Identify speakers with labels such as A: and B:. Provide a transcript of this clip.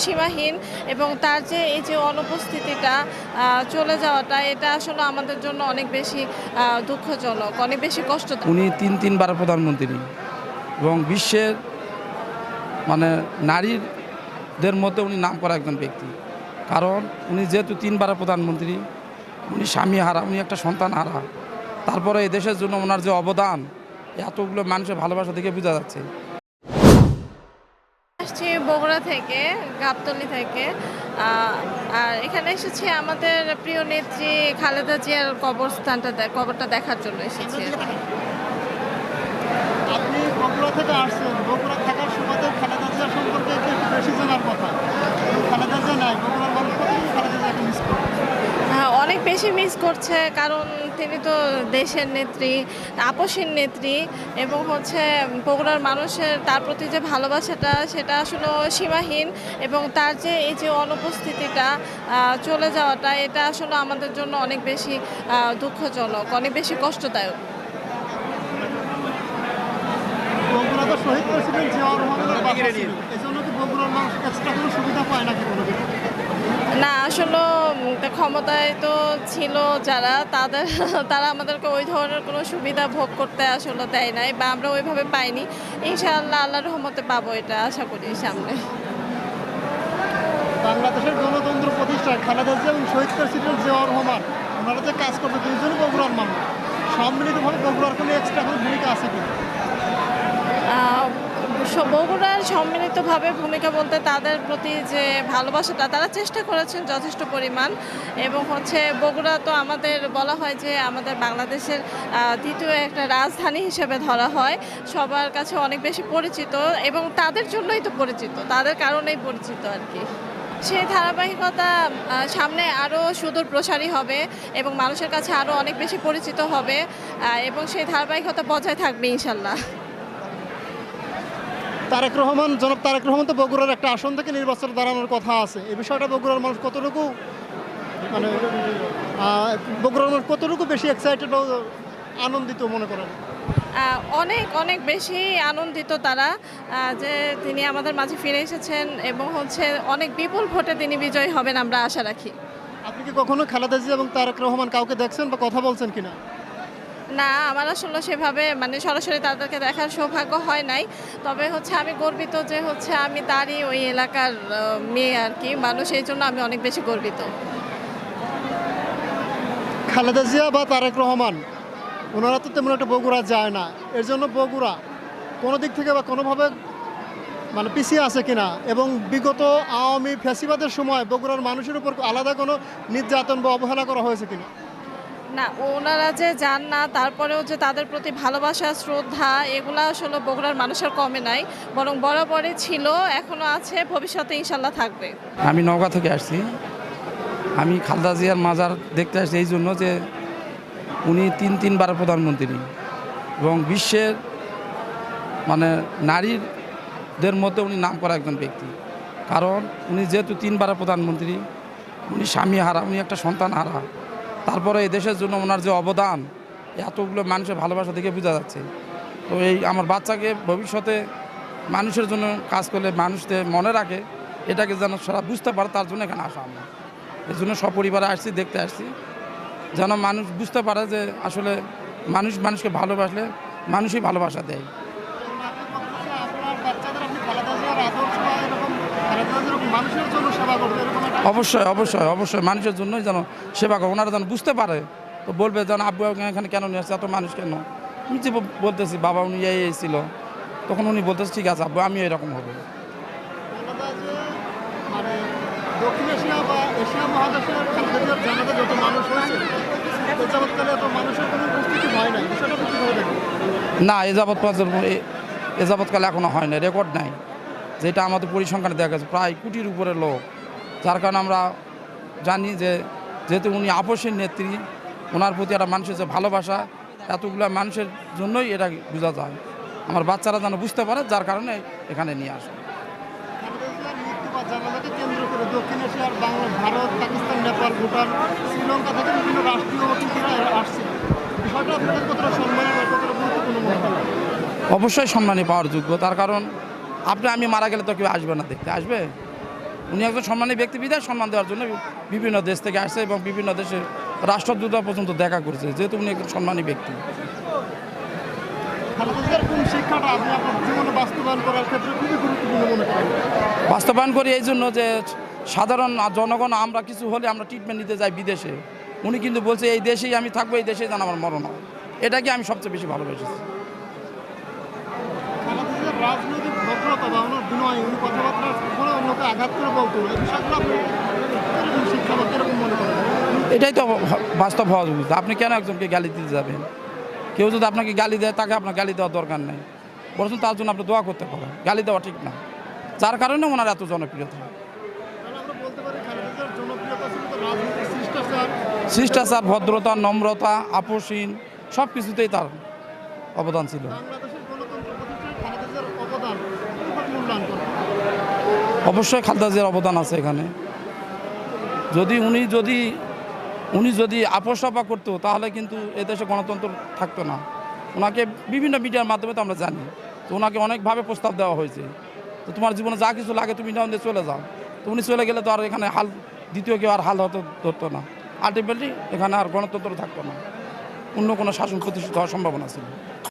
A: সীমাহীন এবং তার যে এই যে অনুপস্থিতিটা চলে যাওয়াটা এটা আসলে আমাদের জন্য অনেক বেশি দুঃখজনক, অনেক বেশি কষ্টদায়ক।
B: উনি তিনবার প্রধানমন্ত্রী এবং বিশ্বের নারীদের মধ্যে উনি নাম করা একজন ব্যক্তি। কারণ উনি যেহেতু তিনবার প্রধানমন্ত্রী, উনি স্বামী হারা, উনি একটা সন্তান হারা, তারপরে এই দেশের জন্য ওনার যে অবদান এতগুলো মানুষের ভালোবাসা দেখে বোঝা যাচ্ছে।
A: আসছি বগুড়া থেকে, গাবতলী থেকে। আর এখানে এসেছি আমাদের প্রিয় নেত্রী খালেদা জিয়ার কবরটা দেখার জন্য এসেছি।
C: আপনি বগুড়া থেকে আসছেন, বগুড়া থাকার সময় খালেদা জিয়া সম্পর্কে একটু বেশি জানার কথা। খালেদা জিয়া নাই, বগুড়ার মানুষ কতদিন খালেদা জিয়াকে মিস করে?
A: হ্যাঁ, অনেক বেশি মিস করছে, কারণ তিনি তো দেশের নেত্রী, আপসীন নেত্রী এবং হচ্ছে বগুড়ার মানুষের তার প্রতি যে ভালোবাসাটা সেটা আসলে সীমাহীন এবং তার যে এই যে অনুপস্থিতিটা চলে যাওয়াটা এটা আসলে আমাদের জন্য অনেক বেশি দুঃখজনক, অনেক বেশি কষ্টদায়ক।
C: বগুড়া তো শহীদ প্রেসিডেন্ট জিয়াউর রহমানের বাসা ছিল, এজন্য কি বগুড়ার মানুষ এক্সট্রা কোনো সুবিধা পায় নাকি কোনো কিছু?
A: না, আসলে ক্ষমতায় তো ছিল যারা তারা আমাদেরকে ওই ধরনের কোনো সুবিধা ভোগ করতে আসলে দেয় নাই বা আমরা ওইভাবে পাইনি। ইনশাআল্লাহ আল্লাহর রহমতে পাবো, এটা আশা করি সামনে।
C: বাংলাদেশের গণতন্ত্র প্রতিষ্ঠায় খালেদা জিয়া এবং শহীদ প্রেসিডেন্ট জিয়াউর রহমান ওনারা যে কাজ করবে দুইজনই বগুড়ার মানুষ, সম্মিলিতভাবে বগুড়ার কোনো এক্সট্রা কোনো ভূমিকা আছে কি?
A: বগুড়ার সম্মিলিতভাবে ভূমিকা বলতে তাদের প্রতি যে ভালোবাসাটা তারা চেষ্টা করেছেন যথেষ্ট পরিমাণ এবং হচ্ছে বগুড়া তো আমাদের বলা হয় যে আমাদের বাংলাদেশের দ্বিতীয় একটা রাজধানী হিসেবে ধরা হয়, সবার কাছে অনেক বেশি পরিচিত এবং তাদের জন্যই তো পরিচিত, তাদের কারণেই পরিচিত আর কি। সেই ধারাবাহিকতা সামনে আরও সুদূর প্রসারী হবে এবং মানুষের কাছে আরও অনেক বেশি পরিচিত হবে এবং সেই ধারাবাহিকতা বজায় থাকবে ইনশাল্লাহ।
C: জনাব তারেক রহমান তো বগুড়ার একটা আসন থেকে নির্বাচনে দাঁড়ানোর কথা আছে, এই বিষয়টা বগুড়ার মানুষ কতটুকু বগুড়ার মানুষ কতটুকু বেশি এক্সাইটেড বা আনন্দিত মনে করেন?
A: অনেক অনেক বেশি আনন্দিত তারা যে তিনি আমাদের মাঝে ফিরে এসেছেন এবং হচ্ছে অনেক বিপুল ভোটে তিনি বিজয়ী হবেন আমরা আশা রাখি।
C: আপনি কি কখনো খালেদা জিয়া এবং তারেক রহমান কাউকে দেখছেন বা কথা বলছেন কিনা?
A: না, আমার আসলে সেভাবে সরাসরি তাদেরকে দেখার সৌভাগ্য হয় নাই, তবে হচ্ছে আমি গর্বিত যে হচ্ছে আমি তারই ওই এলাকার মেয়ে আর কি, মানুষ, এই জন্য আমি অনেক বেশি গর্বিত।
C: খালেদা জিয়া বা তারেক রহমান ওনারা তো তেমন একটা বগুড়া যায় না, এর জন্য বগুড়া কোনো দিক থেকে বা কোনোভাবে পিছিয়ে আছে কিনা এবং বিগত আওয়ামী ফ্যাসিবাদের সময় বগুড়ার মানুষের উপর আলাদা কোনো নির্যাতন বা অবহেলা করা হয়েছে কিনা?
A: না, ওনারা যে যান না তারপরেও যে তাদের প্রতি ভালোবাসা, শ্রদ্ধা এগুলা আসলে বগুড়ার মানুষের কমে নাই, বরং বরাবরই ছিল, এখনো আছে, ভবিষ্যতে ইনশাল্লাহ থাকবে।
B: আমি নওগাঁ থেকে আসছি। আমি খালেদা জিয়ার মাজার দেখতে আসছি এই জন্য যে উনি তিনবার প্রধানমন্ত্রী এবং বিশ্বের নারীদের মধ্যে উনি নাম করা একজন ব্যক্তি। কারণ উনি যেহেতু তিনবার প্রধানমন্ত্রী, উনি স্বামী হারা, উনি একটা সন্তান হারা, তারপরে এই দেশের জন্য ওনার যে অবদান এতগুলো মানুষের ভালোবাসা দেখে বোঝা যাচ্ছে। তো এই আমার বাচ্চাকে ভবিষ্যতে মানুষের জন্য কাজ করলে মানুষদের মনে রাখে, এটাকে যেন সারা বুঝতে পারে, তার জন্য এখানে আসা আমরা এই জন্য সপরিবারে আসছি, দেখতে আসছি, যেন মানুষ বুঝতে পারে যে আসলে মানুষকে ভালোবাসলে মানুষই ভালোবাসা দেয়। অবশ্যই অবশ্যই অবশ্যই মানুষের জন্যই যেন সেবা করে, ওনারা যেন বুঝতে পারে, তো বলবে যেন আব্বু এখানে কেন নিয়ে আসছে, এত মানুষ কেন। আমি যে বলতেছি বাবা উনি এই ছিল, তখন উনি বলতেছে ঠিক আছে আব্বু আমি এরকম হবে।
C: দক্ষিণ এশিয়া বা এশিয়া মহাদেশের জানাতে যত মানুষ হয়েছে মানুষের কোনো উপস্থিতি হয় নাই, বিষয়টা কীভাবে দেখবেন?
B: না, এ যাবৎকালে এখনও হয় না, রেকর্ড নাই, যেটা আমাদের পরিসংখ্যানে দেখা গেছে প্রায় কোটির উপরে লোক। যার কারণে আমরা জানি যে যেহেতু উনি আপসীন নেত্রী, ওনার প্রতি একটা মানুষের যে ভালোবাসা এতগুলো মানুষের জন্যই এটা বোঝা যায়। আমার বাচ্চারা যেন বুঝতে পারে, যার কারণে এখানে নিয়ে আসে।
C: জানাজাকে কেন্দ্র করে দক্ষিণ এশিয়ার ভারত, পাকিস্তান, নেপাল, ভুটান, শ্রীলঙ্কা থেকে বিভিন্ন রাষ্ট্রীয় অতিথিরা আসছে, বিষয়টা আপনাদের কতটা সম্মানী বা কতটা গুরুত্বপূর্ণ মনে করেন?
B: অবশ্যই সম্মানী পাওয়ার যোগ্য, তার কারণ আমি মারা গেলে তো কেউ আসবে না, দেখতে আসবে, উনি একজন সম্মানী ব্যক্তি বিধায় সম্মান দেওয়ার জন্য বিভিন্ন দেশ থেকে আসছে এবং বিভিন্ন দেশের রাষ্ট্রদূতা পর্যন্ত দেখা করেছে, যেহেতু উনি একজন সম্মানী ব্যক্তি।
C: খালেদা জিয়ার কোন শিক্ষাটা আপনি আপনার জীবনে বাস্তবায়ন করার ক্ষেত্রে খুবই গুরুত্বপূর্ণ মনে করেন?
B: বাস্তবায়ন করি এই জন্য যে সাধারণ জনগণ আমরা কিছু হলে আমরা ট্রিটমেন্ট নিতে যাই বিদেশে, উনি কিন্তু বলছে এই দেশেই আমি থাকবো, এই দেশেই যেন আমার মরণ হয়। এটাকে আমি সবচেয়ে বেশি ভালোবেসেছি।
C: খালেদা জিয়ার রাজনৈতিক ভদ্রতা বা ওনার বিনয়, উনি কথাবার্তা করে অন্যকে আঘাত করে বলতো, এই বিষয়গুলো আপনি কিরকম শিক্ষা বা কিরকম মনে করেন?
B: এটাই তো বাস্তব হওয়া উচিত। আপনি কেন একজনকে গালি দিতে যাবেন? কেউ যদি আপনাকে গালি দেয়, তাকে আপনার গালি দেওয়ার দরকার নেই, বরং তার জন্য আপনি দোয়া করতে পারেন। গালি দেওয়া ঠিক না, যার কারণে ওনার এত জনপ্রিয়তা।
C: তাহলে আমরা বলতে পারি খালেদা জিয়ার জনপ্রিয়তা ছিল তো রাজনৈতিক শিষ্টাচার,
B: শিষ্টাচার, ভদ্রতা, নম্রতা, আপোষহীন সব কিছুতেই তার অবদান ছিল।
C: বাংলাদেশের গণতন্ত্র প্রতিষ্ঠায় খালেদা জিয়ার অবদান কিভাবে মূল্যায়ন করেন?
B: অবশ্যই খালেদা জিয়ার অবদান আছে এখানে। উনি যদি আপোষসভা করতো, তাহলে কিন্তু এদেশে গণতন্ত্র থাকতো না। ওনাকে বিভিন্ন মিডিয়ার মাধ্যমে তো আমরা জানি, তো ওনাকে অনেকভাবে প্রস্তাব দেওয়া হয়েছে, তো তোমার জীবনে যা কিছু লাগে তুমি না দিয়ে চলে যাও। তো উনি চলে গেলে তো আর এখানে হাল দ্বিতীয় কেউ আর হাল ধরতো না। আলটিমেটলি এখানে আর গণতন্ত্র থাকতো না, অন্য কোনো শাসন প্রতিষ্ঠিত হওয়ার সম্ভাবনা ছিল।